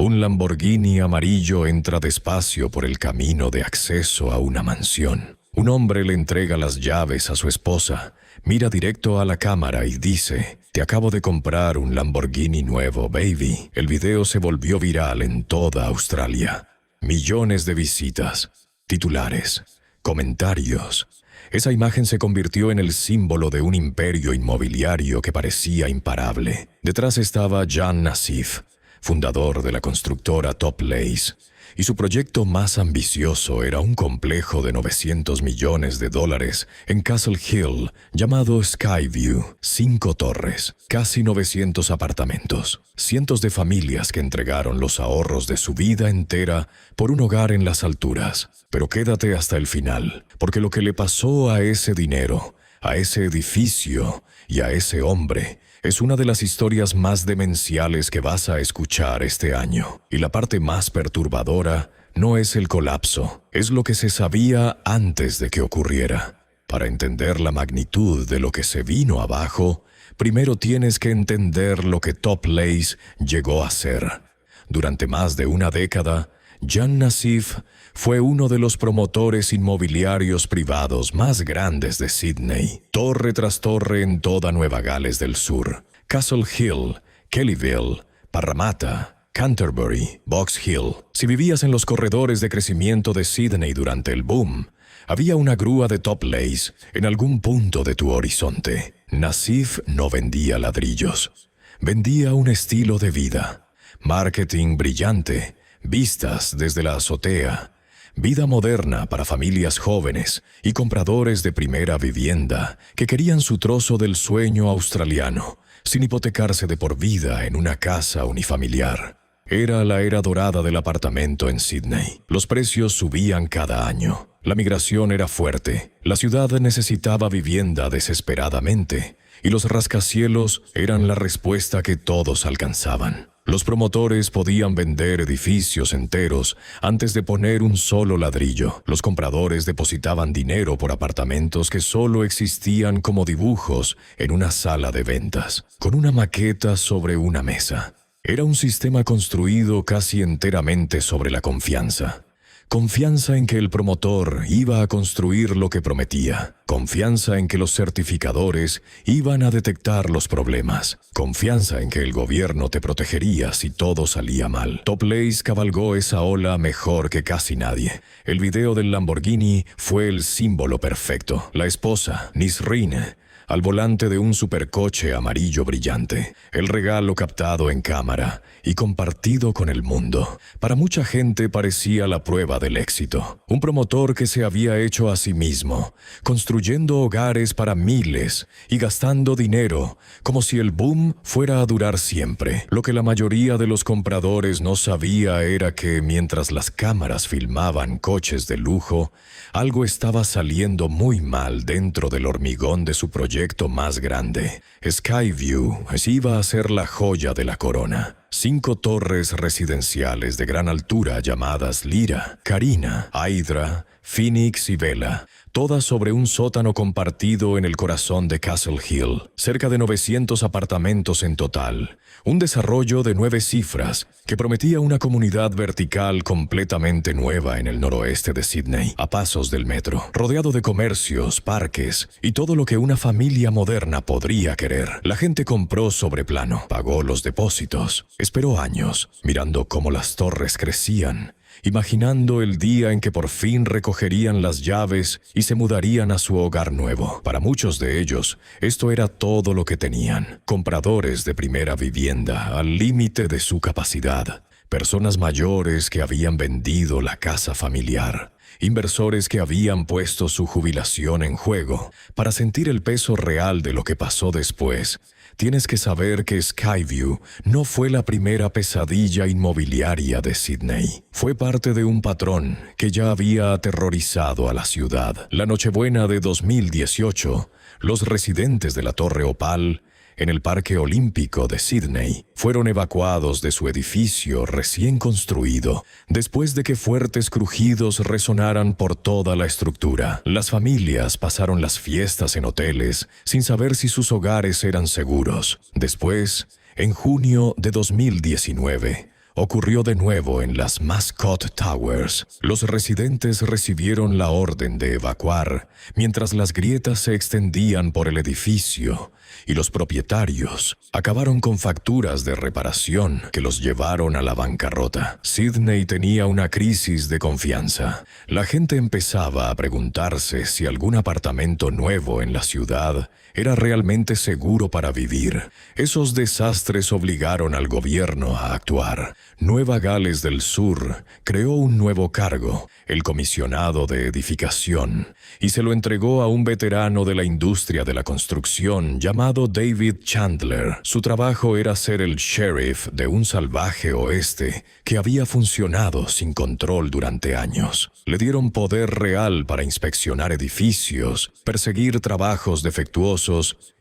Un Lamborghini amarillo entra despacio por el camino de acceso a una mansión. Un hombre le entrega las llaves a su esposa, mira directo a la cámara y dice: «Te acabo de comprar un Lamborghini nuevo, baby». El video se volvió viral en toda Australia. Millones de visitas, titulares, comentarios. Esa imagen se convirtió en el símbolo de un imperio inmobiliario que parecía imparable. Detrás estaba Jan Nassif, fundador de la constructora Top Lace, y su proyecto más ambicioso era un complejo de $900 millones en Castle Hill llamado Skyview. 5 torres, casi 900 apartamentos, cientos de familias que entregaron los ahorros de su vida entera por un hogar en las alturas. Pero quédate hasta el final, porque lo que le pasó a ese dinero, a ese edificio y a ese hombre es una de las historias más demenciales que vas a escuchar este año. Y la parte más perturbadora no es el colapso, es lo que se sabía antes de que ocurriera. Para entender la magnitud de lo que se vino abajo, primero tienes que entender lo que Top Lace llegó a ser. Durante más de una década, Jan Nassif fue uno de los promotores inmobiliarios privados más grandes de Sydney. Torre tras torre en toda Nueva Gales del Sur, Castle Hill, Kellyville, Parramatta, Canterbury, Box Hill. Si vivías en los corredores de crecimiento de Sydney durante el boom, había una grúa de Top Lace en algún punto de tu horizonte. Nassif no vendía ladrillos, vendía un estilo de vida. Marketing brillante, vistas desde la azotea, vida moderna para familias jóvenes y compradores de primera vivienda que querían su trozo del sueño australiano, sin hipotecarse de por vida en una casa unifamiliar. Era la era dorada del apartamento en Sydney. Los precios subían cada año. La migración era fuerte. La ciudad necesitaba vivienda desesperadamente, y los rascacielos eran la respuesta que todos alcanzaban. Los promotores podían vender edificios enteros antes de poner un solo ladrillo. Los compradores depositaban dinero por apartamentos que solo existían como dibujos en una sala de ventas, con una maqueta sobre una mesa. Era un sistema construido casi enteramente sobre la confianza. Confianza en que el promotor iba a construir lo que prometía. Confianza en que los certificadores iban a detectar los problemas. Confianza en que el gobierno te protegería si todo salía mal. Top Lace cabalgó esa ola mejor que casi nadie. El video del Lamborghini fue el símbolo perfecto. La esposa, Nisreen, al volante de un supercoche amarillo brillante. El regalo captado en cámara y compartido con el mundo. Para mucha gente parecía la prueba del éxito. Un promotor que se había hecho a sí mismo, construyendo hogares para miles y gastando dinero, como si el boom fuera a durar siempre. Lo que la mayoría de los compradores no sabía era que mientras las cámaras filmaban coches de lujo, algo estaba saliendo muy mal dentro del hormigón de su proyecto más grande. Skyview iba a ser la joya de la corona. 5 torres residenciales de gran altura llamadas Lyra, Carina, Hydra, Phoenix y Vela, todas sobre un sótano compartido en el corazón de Castle Hill. Cerca de 900 apartamentos en total. Un desarrollo de 9 cifras que prometía una comunidad vertical completamente nueva en el noroeste de Sydney, a pasos del metro, rodeado de comercios, parques y todo lo que una familia moderna podría querer. La gente compró sobre plano, pagó los depósitos, esperó años, mirando cómo las torres crecían, imaginando el día en que por fin recogerían las llaves y se mudarían a su hogar nuevo. Para muchos de ellos, esto era todo lo que tenían. Compradores de primera vivienda al límite de su capacidad. Personas mayores que habían vendido la casa familiar. Inversores que habían puesto su jubilación en juego. Para sentir el peso real de lo que pasó después, tienes que saber que Skyview no fue la primera pesadilla inmobiliaria de Sydney. Fue parte de un patrón que ya había aterrorizado a la ciudad. La Nochebuena de 2018, los residentes de la Torre Opal, en el Parque Olímpico de Sydney, fueron evacuados de su edificio recién construido, después de que fuertes crujidos resonaran por toda la estructura. Las familias pasaron las fiestas en hoteles sin saber si sus hogares eran seguros. Después, en junio de 2019, ocurrió de nuevo en las Mascot Towers. Los residentes recibieron la orden de evacuar mientras las grietas se extendían por el edificio y los propietarios acabaron con facturas de reparación que los llevaron a la bancarrota. Sydney tenía una crisis de confianza. La gente empezaba a preguntarse si algún apartamento nuevo en la ciudad era realmente seguro para vivir. Esos desastres obligaron al gobierno a actuar. Nueva Gales del Sur creó un nuevo cargo, el comisionado de edificación, y se lo entregó a un veterano de la industria de la construcción llamado David Chandler. Su trabajo era ser el sheriff de un salvaje oeste que había funcionado sin control durante años. Le dieron poder real para inspeccionar edificios, perseguir trabajos defectuosos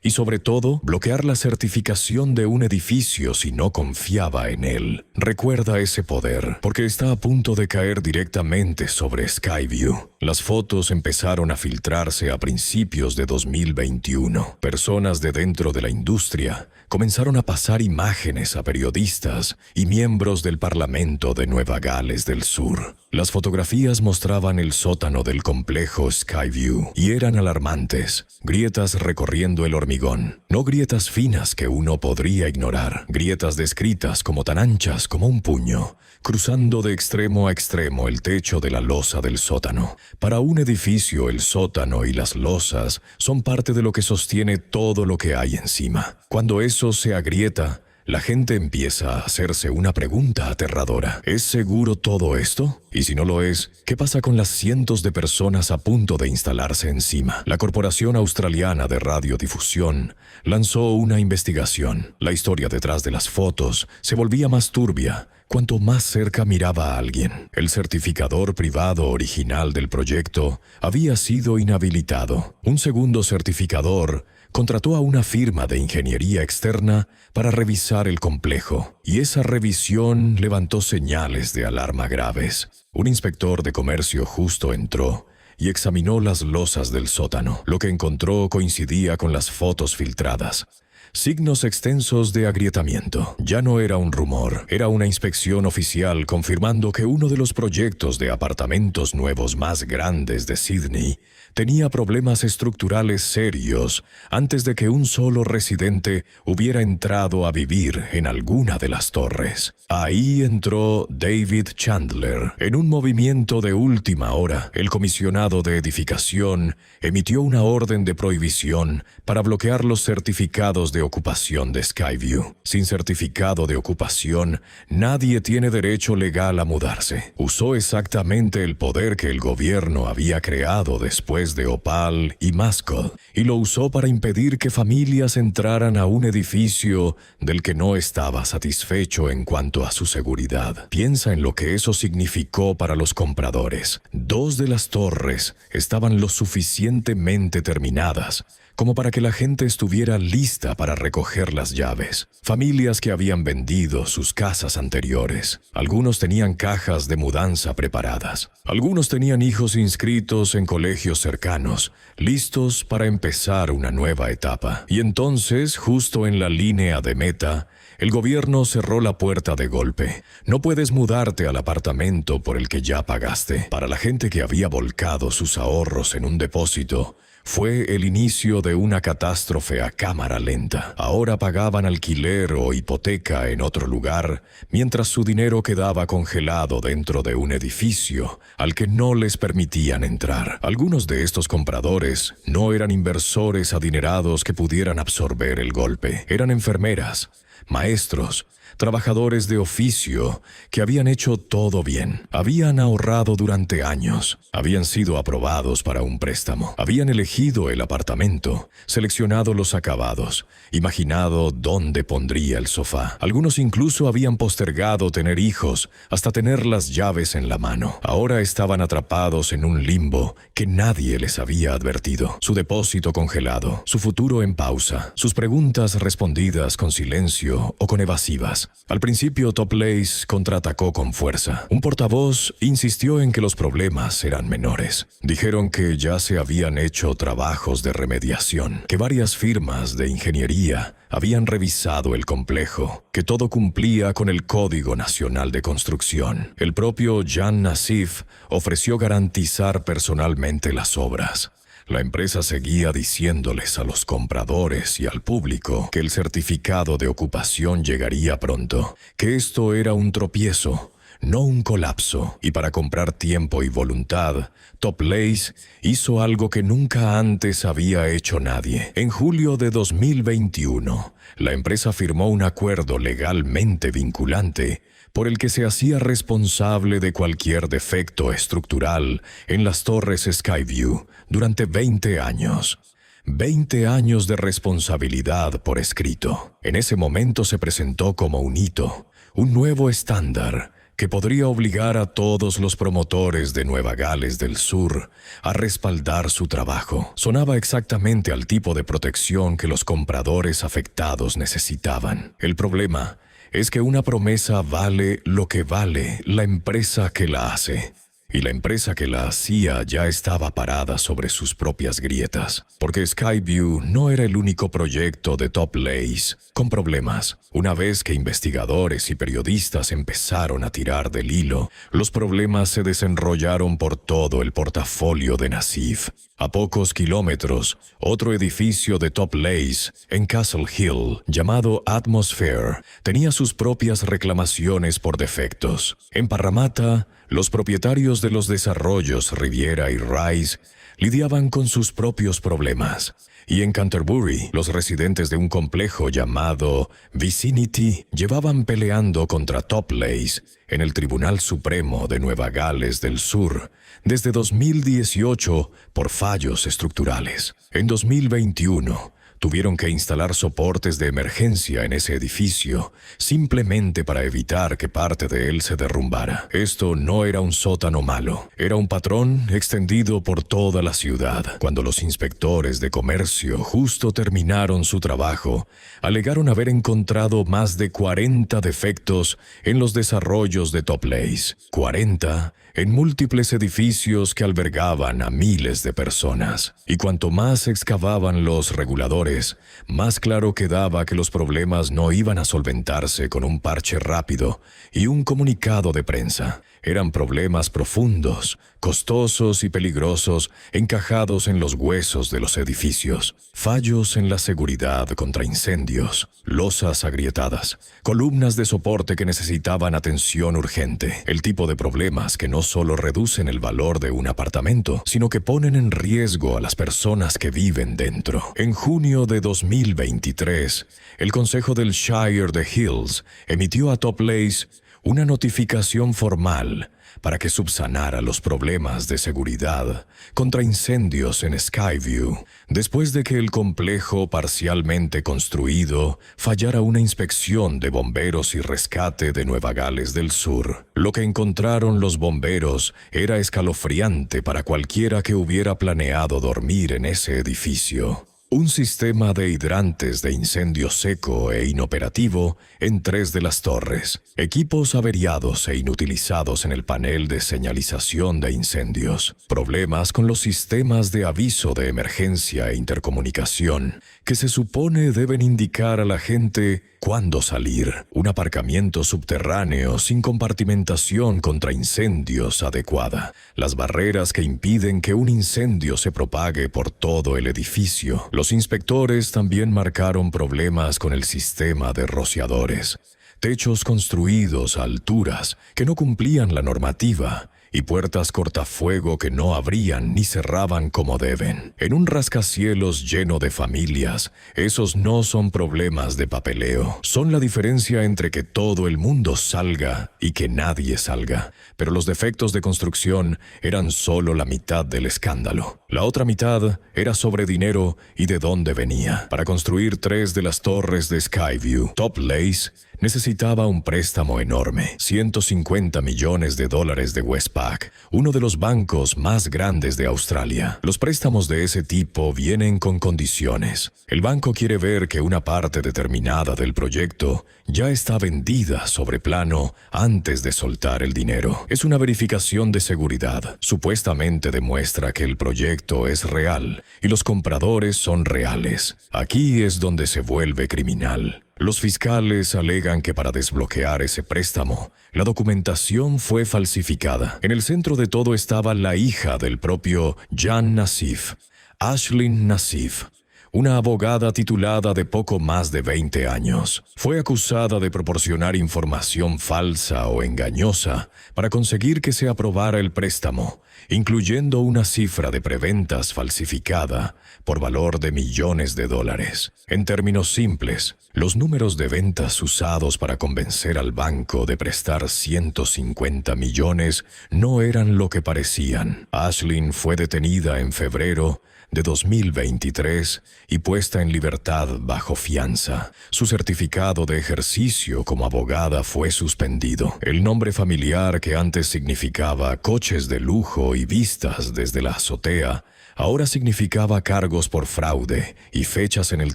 y, sobre todo, bloquear la certificación de un edificio si no confiaba en él. Recuerda ese poder, porque está a punto de caer directamente sobre Skyview. Las fotos empezaron a filtrarse a principios de 2021. Personas de dentro de la industria comenzaron a pasar imágenes a periodistas y miembros del Parlamento de Nueva Gales del Sur. Las fotografías mostraban el sótano del complejo Skyview y eran alarmantes. Grietas recorriendo el hormigón. No grietas finas que uno podría ignorar. Grietas descritas como tan anchas como un puño, cruzando de extremo a extremo el techo de la losa del sótano. Para un edificio, el sótano y las losas son parte de lo que sostiene todo lo que hay encima. Cuando eso se agrieta, la gente empieza a hacerse una pregunta aterradora. ¿Es seguro todo esto? Y si no lo es, ¿qué pasa con las cientos de personas a punto de instalarse encima? La Corporación Australiana de Radiodifusión lanzó una investigación. La historia detrás de las fotos se volvía más turbia cuanto más cerca miraba a alguien. El certificador privado original del proyecto había sido inhabilitado. Un segundo certificador contrató a una firma de ingeniería externa para revisar el complejo, y esa revisión levantó señales de alarma graves. Un inspector de comercio justo entró y examinó las losas del sótano. Lo que encontró coincidía con las fotos filtradas. Signos extensos de agrietamiento. Ya no era un rumor, era una inspección oficial confirmando que uno de los proyectos de apartamentos nuevos más grandes de Sydney tenía problemas estructurales serios antes de que un solo residente hubiera entrado a vivir en alguna de las torres. Ahí entró David Chandler. En un movimiento de última hora, el comisionado de edificación emitió una orden de prohibición para bloquear los certificados de ocupación de Skyview. Sin certificado de ocupación, nadie tiene derecho legal a mudarse. Usó exactamente el poder que el gobierno había creado después de Opal y Mascot, y lo usó para impedir que familias entraran a un edificio del que no estaba satisfecho en cuanto a su seguridad. Piensa en lo que eso significó para los compradores. 2 de las torres estaban lo suficientemente terminadas como para que la gente estuviera lista para recoger las llaves. Familias que habían vendido sus casas anteriores. Algunos tenían cajas de mudanza preparadas. Algunos tenían hijos inscritos en colegios cercanos, listos para empezar una nueva etapa. Y entonces, justo en la línea de meta, el gobierno cerró la puerta de golpe. No puedes mudarte al apartamento por el que ya pagaste. Para la gente que había volcado sus ahorros en un depósito, fue el inicio de una catástrofe a cámara lenta. Ahora pagaban alquiler o hipoteca en otro lugar, mientras su dinero quedaba congelado dentro de un edificio al que no les permitían entrar. Algunos de estos compradores no eran inversores adinerados que pudieran absorber el golpe. Eran enfermeras, maestros, trabajadores de oficio que habían hecho todo bien. Habían ahorrado durante años. Habían sido aprobados para un préstamo. Habían elegido el apartamento, seleccionado los acabados, imaginado dónde pondría el sofá. Algunos incluso habían postergado tener hijos hasta tener las llaves en la mano. Ahora estaban atrapados en un limbo que nadie les había advertido. Su depósito congelado, su futuro en pausa, sus preguntas respondidas con silencio o con evasivas. problemas. Al principio, Top Lace contraatacó con fuerza. Un portavoz insistió en que los problemas eran menores. Dijeron que ya se habían hecho trabajos de remediación, que varias firmas de ingeniería habían revisado el complejo, que todo cumplía con el Código Nacional de Construcción. El propio Jan Nassif ofreció garantizar personalmente las obras. La empresa seguía diciéndoles a los compradores y al público que el certificado de ocupación llegaría pronto, que esto era un tropiezo, no un colapso, y para comprar tiempo y voluntad, Top Lace hizo algo que nunca antes había hecho nadie. En julio de 2021, la empresa firmó un acuerdo legalmente vinculante por el que se hacía responsable de cualquier defecto estructural en las torres Skyview durante 20 años. 20 años de responsabilidad por escrito. En ese momento se presentó como un hito, un nuevo estándar que podría obligar a todos los promotores de Nueva Gales del Sur a respaldar su trabajo. Sonaba exactamente al tipo de protección que los compradores afectados necesitaban. El problema es que una promesa vale lo que vale la empresa que la hace. Y la empresa que la hacía ya estaba parada sobre sus propias grietas, porque Skyview no era el único proyecto de Top Lace con problemas. Una vez que investigadores y periodistas empezaron a tirar del hilo, los problemas se desenrollaron por todo el portafolio de Nassif. A pocos kilómetros, otro edificio de Top Lace, en Castle Hill, llamado Atmosphere, tenía sus propias reclamaciones por defectos. En Parramatta, los propietarios de los desarrollos Riviera y Rise lidiaban con sus propios problemas. Y en Canterbury, los residentes de un complejo llamado Vicinity llevaban peleando contra Top Lace en el Tribunal Supremo de Nueva Gales del Sur desde 2018 por fallos estructurales. En 2021, tuvieron que instalar soportes de emergencia en ese edificio, simplemente para evitar que parte de él se derrumbara. Esto no era un sótano malo, era un patrón extendido por toda la ciudad. Cuando los inspectores de comercio justo terminaron su trabajo, alegaron haber encontrado más de 40 defectos en los desarrollos de Top Lace. 40 en múltiples edificios que albergaban a miles de personas. Y cuanto más excavaban los reguladores, más claro quedaba que los problemas no iban a solventarse con un parche rápido y un comunicado de prensa. Eran problemas profundos, costosos y peligrosos, encajados en los huesos de los edificios. Fallos en la seguridad contra incendios, losas agrietadas, columnas de soporte que necesitaban atención urgente. El tipo de problemas que no solo reducen el valor de un apartamento, sino que ponen en riesgo a las personas que viven dentro. En junio de 2023, el Consejo del Shire de Hills emitió a Top Lace una notificación formal para que subsanara los problemas de seguridad contra incendios en Skyview, después de que el complejo parcialmente construido fallara una inspección de bomberos y rescate de Nueva Gales del Sur. Lo que encontraron los bomberos era escalofriante para cualquiera que hubiera planeado dormir en ese edificio. Un sistema de hidrantes de incendio seco e inoperativo en 3 de las torres, equipos averiados e inutilizados en el panel de señalización de incendios, problemas con los sistemas de aviso de emergencia e intercomunicación, que se supone deben indicar a la gente cuándo salir, un aparcamiento subterráneo sin compartimentación contra incendios adecuada, las barreras que impiden que un incendio se propague por todo el edificio. Los inspectores también marcaron problemas con el sistema de rociadores, techos construidos a alturas que no cumplían la normativa y puertas cortafuego que no abrían ni cerraban como deben. En un rascacielos lleno de familias, esos no son problemas de papeleo. Son la diferencia entre que todo el mundo salga y que nadie salga. Pero los defectos de construcción eran solo la mitad del escándalo. La otra mitad era sobre dinero y de dónde venía. Para construir 3 de las torres de Skyview, Top Lace necesitaba un préstamo enorme, $150 millones de Westpac, uno de los bancos más grandes de Australia. Los préstamos de ese tipo vienen con condiciones. El banco quiere ver que una parte determinada del proyecto ya está vendida sobre plano antes de soltar el dinero. Es una verificación de seguridad. Supuestamente demuestra que el proyecto es real y los compradores son reales. Aquí es donde se vuelve criminal. Los fiscales alegan que para desbloquear ese préstamo, la documentación fue falsificada. En el centro de todo estaba la hija del propio Jan Nassif, Aislinn Nassif, una abogada titulada de poco más de 20 años. Fue acusada de proporcionar información falsa o engañosa para conseguir que se aprobara el préstamo, incluyendo una cifra de preventas falsificada por valor de millones de dólares. En términos simples, los números de ventas usados para convencer al banco de prestar 150 millones no eran lo que parecían. Aislinn fue detenida en febrero de 2023 y puesta en libertad bajo fianza. Su certificado de ejercicio como abogada fue suspendido. El nombre familiar, que antes significaba coches de lujo y vistas desde la azotea, ahora significaba cargos por fraude y fechas en el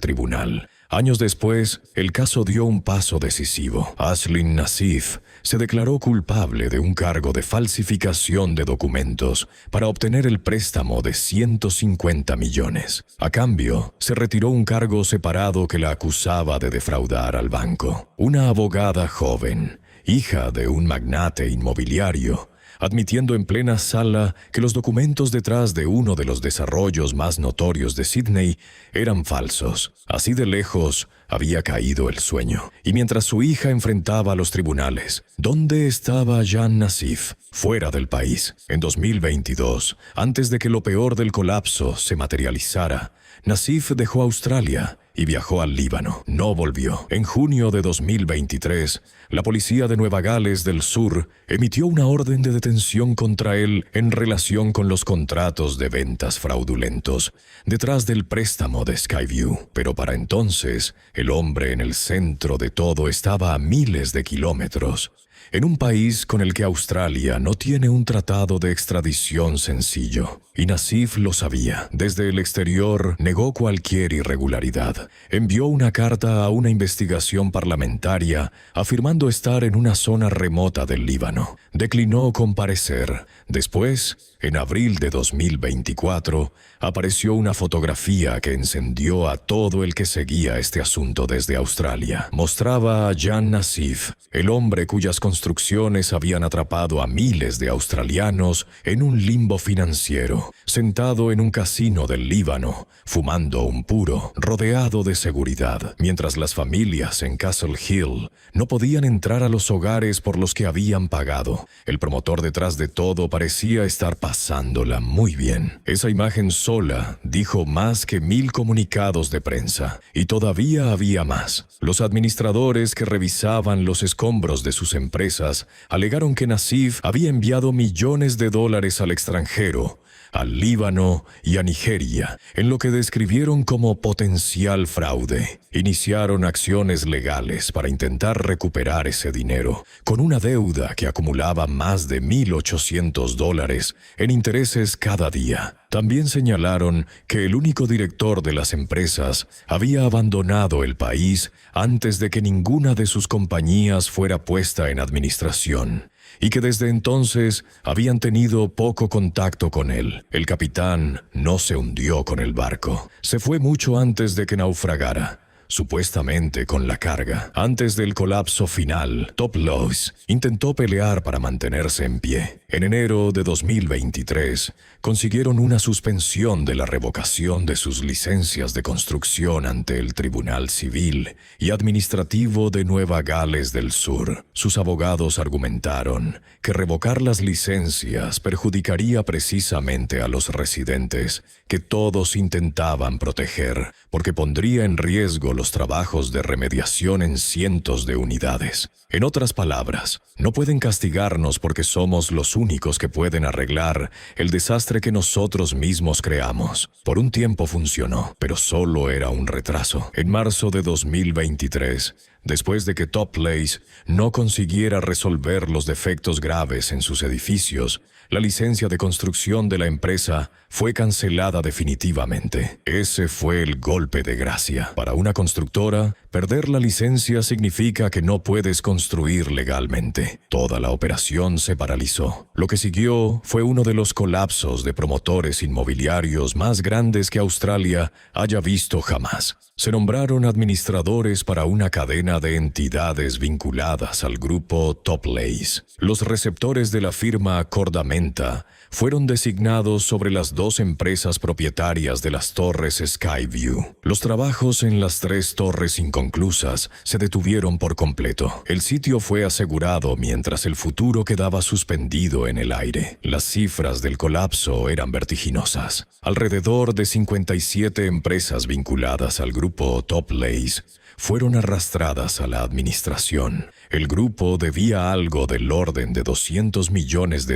tribunal. Años después, el caso dio un paso decisivo. Aislinn Nassif se declaró culpable de un cargo de falsificación de documentos para obtener el préstamo de 150 millones. A cambio, se retiró un cargo separado que la acusaba de defraudar al banco. Una abogada joven, hija de un magnate inmobiliario, admitiendo en plena sala que los documentos detrás de uno de los desarrollos más notorios de Sydney eran falsos. Así de lejos había caído el sueño. Y mientras su hija enfrentaba a los tribunales, ¿dónde estaba Jan Nassif? Fuera del país. En 2022, antes de que lo peor del colapso se materializara, Nassif dejó Australia y viajó al Líbano. No volvió. En junio de 2023, la policía de Nueva Gales del Sur emitió una orden de detención contra él en relación con los contratos de ventas fraudulentos detrás del préstamo de Skyview. Pero para entonces, el hombre en el centro de todo estaba a miles de kilómetros, en un país con el que Australia no tiene un tratado de extradición sencillo. Y Nassif lo sabía. Desde el exterior negó cualquier irregularidad. Envió una carta a una investigación parlamentaria afirmando estar en una zona remota del Líbano. Declinó comparecer. Después, en abril de 2024, apareció una fotografía que encendió a todo el que seguía este asunto desde Australia. Mostraba a Jan Nassif, el hombre cuyas construcciones habían atrapado a miles de australianos en un limbo financiero, sentado en un casino del Líbano, fumando un puro, rodeado de seguridad, mientras las familias en Castle Hill no podían entrar a los hogares por los que habían pagado. El promotor detrás de todo parecía estar pasándola muy bien. Esa imagen sola dijo más que 1000 comunicados de prensa, y todavía había más. Los administradores que revisaban los escombros de sus empresas alegaron que Nassif había enviado millones de dólares al extranjero, al Líbano y a Nigeria, en lo que describieron como potencial fraude. Iniciaron acciones legales para intentar recuperar ese dinero, con una deuda que acumulaba más de $1,800 en intereses cada día. También señalaron que el único director de las empresas había abandonado el país antes de que ninguna de sus compañías fuera puesta en administración, y que desde entonces habían tenido poco contacto con él. El capitán no se hundió con el barco. Se fue mucho antes de que naufragara, supuestamente con la carga. Antes del colapso final, Top Lace intentó pelear para mantenerse en pie. En enero de 2023, consiguieron una suspensión de la revocación de sus licencias de construcción ante el Tribunal Civil y Administrativo de Nueva Gales del Sur. Sus abogados argumentaron que revocar las licencias perjudicaría precisamente a los residentes que todos intentaban proteger, porque pondría en riesgo los trabajos de remediación en cientos de unidades. En otras palabras, no pueden castigarnos porque somos los únicos que pueden arreglar el desastre que nosotros mismos creamos. Por un tiempo funcionó, pero solo era un retraso. En marzo de 2023, después de que Top Place no consiguiera resolver los defectos graves en sus edificios, la licencia de construcción de la empresa fue cancelada definitivamente. Ese fue el golpe de gracia. Para una constructora, perder la licencia significa que no puedes construir legalmente. Toda la operación se paralizó. Lo que siguió fue uno de los colapsos de promotores inmobiliarios más grandes que Australia haya visto jamás. Se nombraron administradores para una cadena de entidades vinculadas al grupo Top Place. Los receptores de la firma Cordamenta fueron designados sobre las dos empresas propietarias de las torres Skyview. Los trabajos en las 3 torres inconclusas se detuvieron por completo. El sitio fue asegurado mientras el futuro quedaba suspendido en el aire. Las cifras del colapso eran vertiginosas. Alrededor de 57 empresas vinculadas al grupo Top Place fueron arrastradas a la administración. El grupo debía algo del orden de $200 millones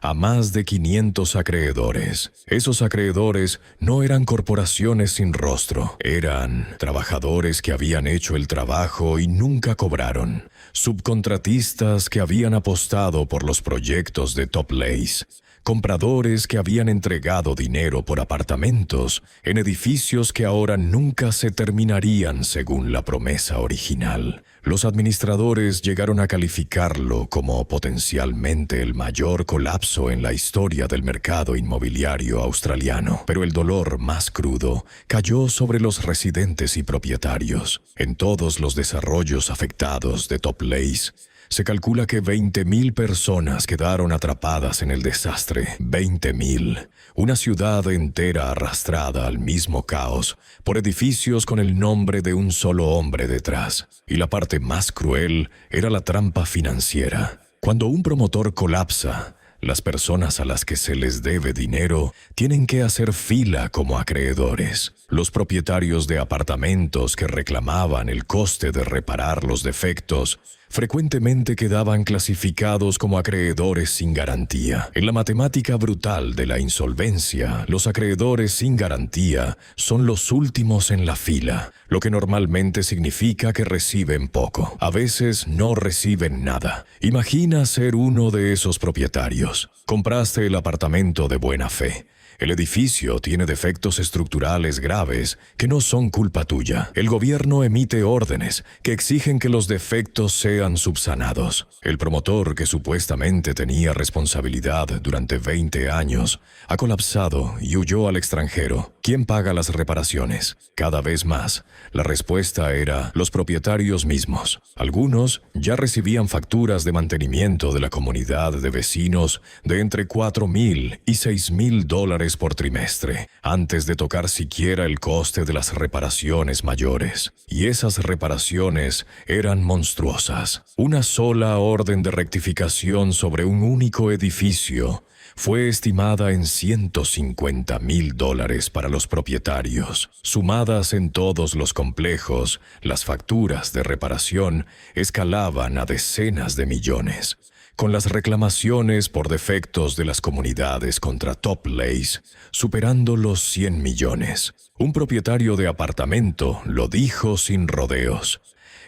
a más de 500 acreedores. Esos acreedores no eran corporaciones sin rostro, eran trabajadores que habían hecho el trabajo y nunca cobraron, subcontratistas que habían apostado por los proyectos de Top Place, compradores que habían entregado dinero por apartamentos en edificios que ahora nunca se terminarían según la promesa original. Los administradores llegaron a calificarlo como potencialmente el mayor colapso en la historia del mercado inmobiliario australiano, pero el dolor más crudo cayó sobre los residentes y propietarios. En todos los desarrollos afectados de Top Place, se calcula que 20.000 personas quedaron atrapadas en el desastre. 20.000. Una ciudad entera arrastrada al mismo caos por edificios con el nombre de un solo hombre detrás. Y la parte más cruel era la trampa financiera. Cuando un promotor colapsa, las personas a las que se les debe dinero tienen que hacer fila como acreedores. Los propietarios de apartamentos que reclamaban el coste de reparar los defectos frecuentemente quedaban clasificados como acreedores sin garantía. En la matemática brutal de la insolvencia, los acreedores sin garantía son los últimos en la fila, lo que normalmente significa que reciben poco. A veces no reciben nada. Imagina ser uno de esos propietarios. Compraste el apartamento de buena fe. El edificio tiene defectos estructurales graves que no son culpa tuya. El gobierno emite órdenes que exigen que los defectos sean subsanados. El promotor, que supuestamente tenía responsabilidad durante 20 años, ha colapsado y huyó al extranjero. ¿Quién paga las reparaciones? Cada vez más, la respuesta era los propietarios mismos. Algunos ya recibían facturas de mantenimiento de la comunidad de vecinos de entre $4,000 y $6,000 por trimestre, antes de tocar siquiera el coste de las reparaciones mayores. Y esas reparaciones eran monstruosas. Una sola orden de rectificación sobre un único edificio fue estimada en $150,000 para los propietarios. Sumadas en todos los complejos, las facturas de reparación escalaban a decenas de millones. Con las reclamaciones por defectos de las comunidades contra Top Place superando los 100 millones. Un propietario de apartamento lo dijo sin rodeos.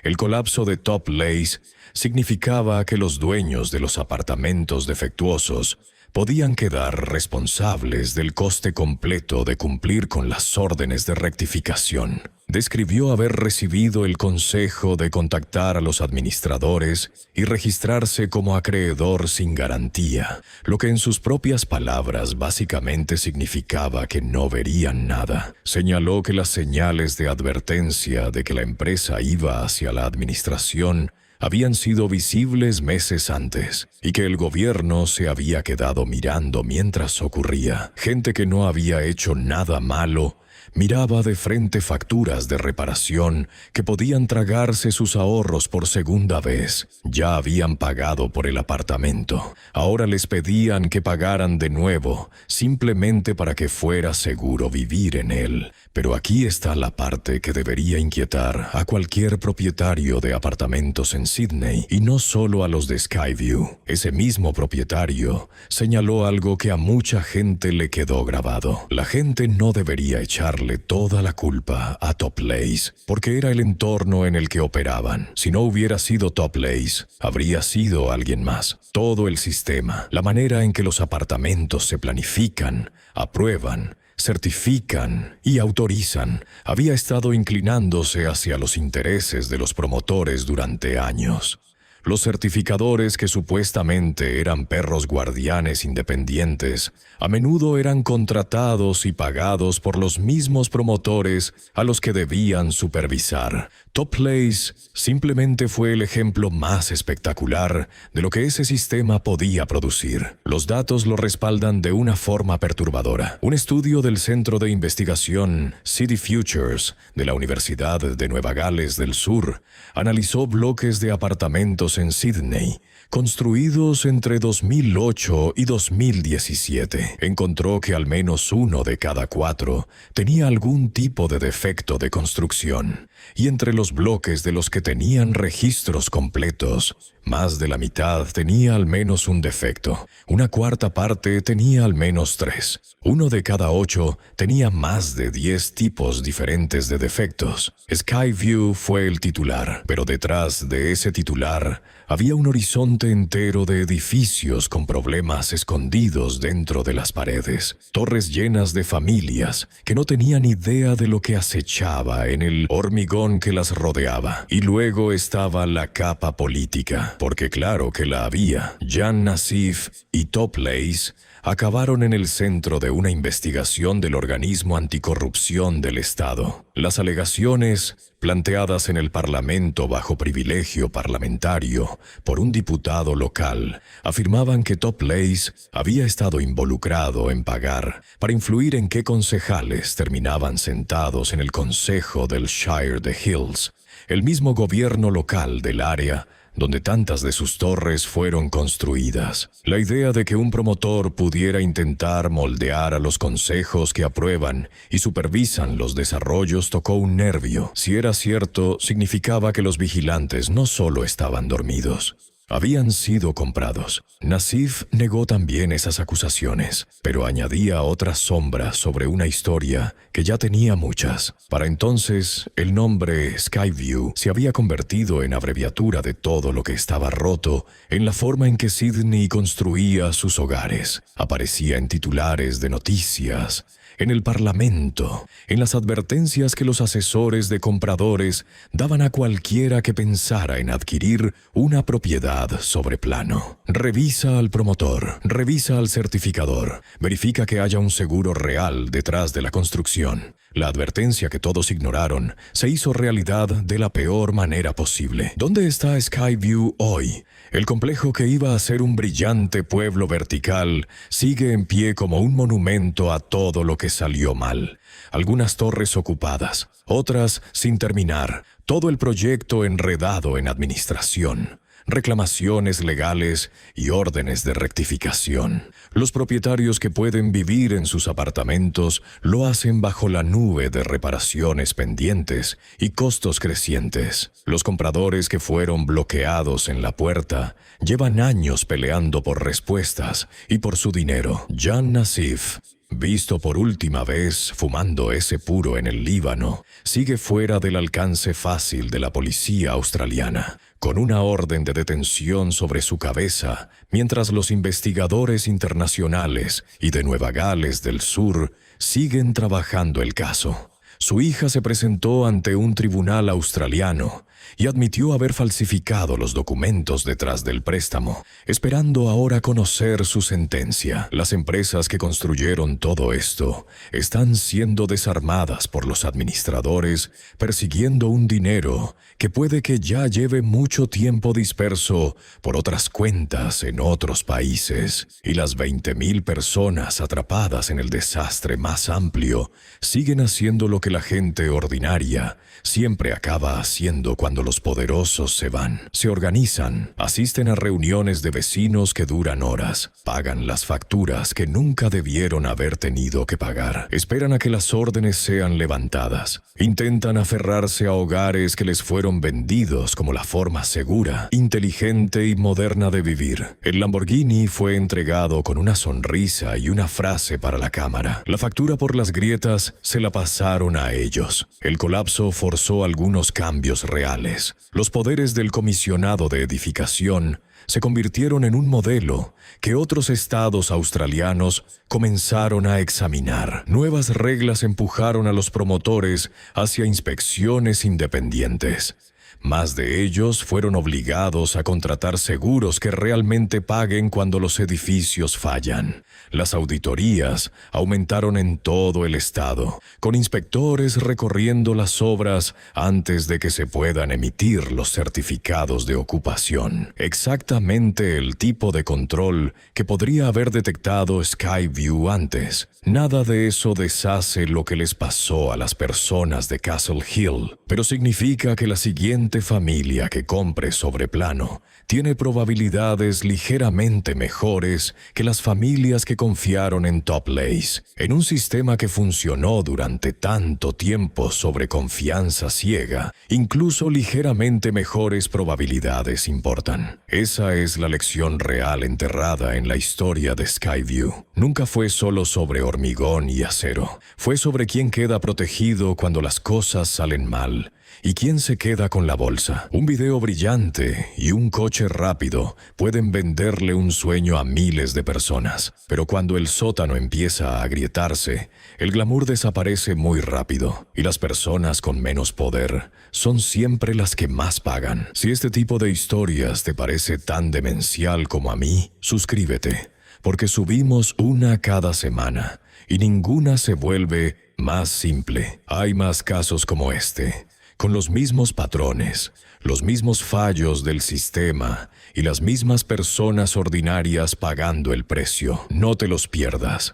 El colapso de Top Place significaba que los dueños de los apartamentos defectuosos podían quedar responsables del coste completo de cumplir con las órdenes de rectificación. Describió haber recibido el consejo de contactar a los administradores y registrarse como acreedor sin garantía, lo que en sus propias palabras básicamente significaba que no verían nada. Señaló que las señales de advertencia de que la empresa iba hacia la administración habían sido visibles meses antes y que el gobierno se había quedado mirando mientras ocurría. Gente que no había hecho nada malo Miraba de frente facturas de reparación que podían tragarse sus ahorros por segunda vez. Ya habían pagado por el apartamento. Ahora les pedían que pagaran de nuevo, simplemente para que fuera seguro vivir en él. Pero aquí está la parte que debería inquietar a cualquier propietario de apartamentos en Sydney, y no solo a los de Skyview. Ese mismo propietario señaló algo que a mucha gente le quedó grabado. La gente no debería echarle toda la culpa a Top Place, porque era el entorno en el que operaban. Si no hubiera sido Top Place, habría sido alguien más. Todo el sistema, la manera en que los apartamentos se planifican, aprueban, certifican y autorizan, había estado inclinándose hacia los intereses de los promotores durante años. Los certificadores, que supuestamente eran perros guardianes independientes, a menudo eran contratados y pagados por los mismos promotores a los que debían supervisar. Top Place simplemente fue el ejemplo más espectacular de lo que ese sistema podía producir. Los datos lo respaldan de una forma perturbadora. Un estudio del Centro de Investigación City Futures de la Universidad de Nueva Gales del Sur analizó bloques de apartamentos en Sydney, construidos entre 2008 y 2017. Encontró que al menos 1 de cada 4 tenía algún tipo de defecto de construcción, y entre los bloques de los que tenían registros completos, más de la mitad tenía al menos un defecto. Una cuarta parte tenía al menos 3. 1 de cada 8 tenía más de 10 tipos diferentes de defectos. Skyview fue el titular, pero detrás de ese titular había un horizonte entero de edificios con problemas escondidos dentro de las paredes. Torres llenas de familias que no tenían idea de lo que acechaba en el hormigón que las rodeaba. Y luego estaba la capa política, porque claro que la había. Jan Nassif y Top Place acabaron en el centro de una investigación del organismo anticorrupción del Estado. Las alegaciones, planteadas en el Parlamento bajo privilegio parlamentario por un diputado local, afirmaban que Top Place había estado involucrado en pagar para influir en qué concejales terminaban sentados en el consejo del Shire de Hills, el mismo gobierno local del área donde tantas de sus torres fueron construidas. La idea de que un promotor pudiera intentar moldear a los consejos que aprueban y supervisan los desarrollos tocó un nervio. Si era cierto, significaba que los vigilantes no solo estaban dormidos, habían sido comprados. Nassif negó también esas acusaciones, pero añadía otras sombras sobre una historia que ya tenía muchas. Para entonces, el nombre Skyview se había convertido en abreviatura de todo lo que estaba roto en la forma en que Sydney construía sus hogares. Aparecía en titulares de noticias, en el Parlamento, en las advertencias que los asesores de compradores daban a cualquiera que pensara en adquirir una propiedad sobre plano. Revisa al promotor, revisa al certificador, verifica que haya un seguro real detrás de la construcción. La advertencia que todos ignoraron se hizo realidad de la peor manera posible. ¿Dónde está Skyview hoy? El complejo que iba a ser un brillante pueblo vertical sigue en pie como un monumento a todo lo que salió mal. Algunas torres ocupadas, otras sin terminar, todo el proyecto enredado en administración, reclamaciones legales y órdenes de rectificación. Los propietarios que pueden vivir en sus apartamentos lo hacen bajo la nube de reparaciones pendientes y costos crecientes. Los compradores que fueron bloqueados en la puerta llevan años peleando por respuestas y por su dinero. Jan Nassif, visto por última vez fumando ese puro en el Líbano, sigue fuera del alcance fácil de la policía australiana, con una orden de detención sobre su cabeza, mientras los investigadores internacionales y de Nueva Gales del Sur siguen trabajando el caso. Su hija se presentó ante un tribunal australiano y admitió haber falsificado los documentos detrás del préstamo, esperando ahora conocer su sentencia. Las empresas que construyeron todo esto están siendo desarmadas por los administradores, persiguiendo un dinero que puede que ya lleve mucho tiempo disperso por otras cuentas en otros países. Y las 20.000 personas atrapadas en el desastre más amplio siguen haciendo lo que la gente ordinaria siempre acaba haciendo cuando los poderosos se van. Se organizan, asisten a reuniones de vecinos que duran horas, pagan las facturas que nunca debieron haber tenido que pagar, esperan a que las órdenes sean levantadas, intentan aferrarse a hogares que les fueron vendidos como la forma segura, inteligente y moderna de vivir. El Lamborghini fue entregado con una sonrisa y una frase para la cámara. La factura por las grietas se la pasaron a ellos. El colapso forzó algunos cambios reales. Los poderes del comisionado de edificación se convirtieron en un modelo que otros estados australianos comenzaron a examinar. Nuevas reglas empujaron a los promotores hacia inspecciones independientes. Más de ellos fueron obligados a contratar seguros que realmente paguen cuando los edificios fallan. Las auditorías aumentaron en todo el estado, con inspectores recorriendo las obras antes de que se puedan emitir los certificados de ocupación. Exactamente el tipo de control que podría haber detectado Skyview antes. Nada de eso deshace lo que les pasó a las personas de Castle Hill, pero significa que la siguiente familia que compre sobre plano tiene probabilidades ligeramente mejores que las familias que confiaron en Top Lace, en un sistema que funcionó durante tanto tiempo sobre confianza ciega. Incluso ligeramente mejores probabilidades importan. Esa es la lección real enterrada en la historia de Skyview. Nunca fue solo sobre hormigón y acero. Fue sobre quién queda protegido cuando las cosas salen mal y quién se queda con la bolsa. Un video brillante y un coche rápido pueden venderle un sueño a miles de personas, pero cuando el sótano empieza a agrietarse, el glamour desaparece muy rápido y las personas con menos poder son siempre las que más pagan. Si este tipo de historias te parece tan demencial como a mí, suscríbete, porque subimos una cada semana y ninguna se vuelve más simple. Hay más casos como este, con los mismos patrones, los mismos fallos del sistema y las mismas personas ordinarias pagando el precio. No te los pierdas.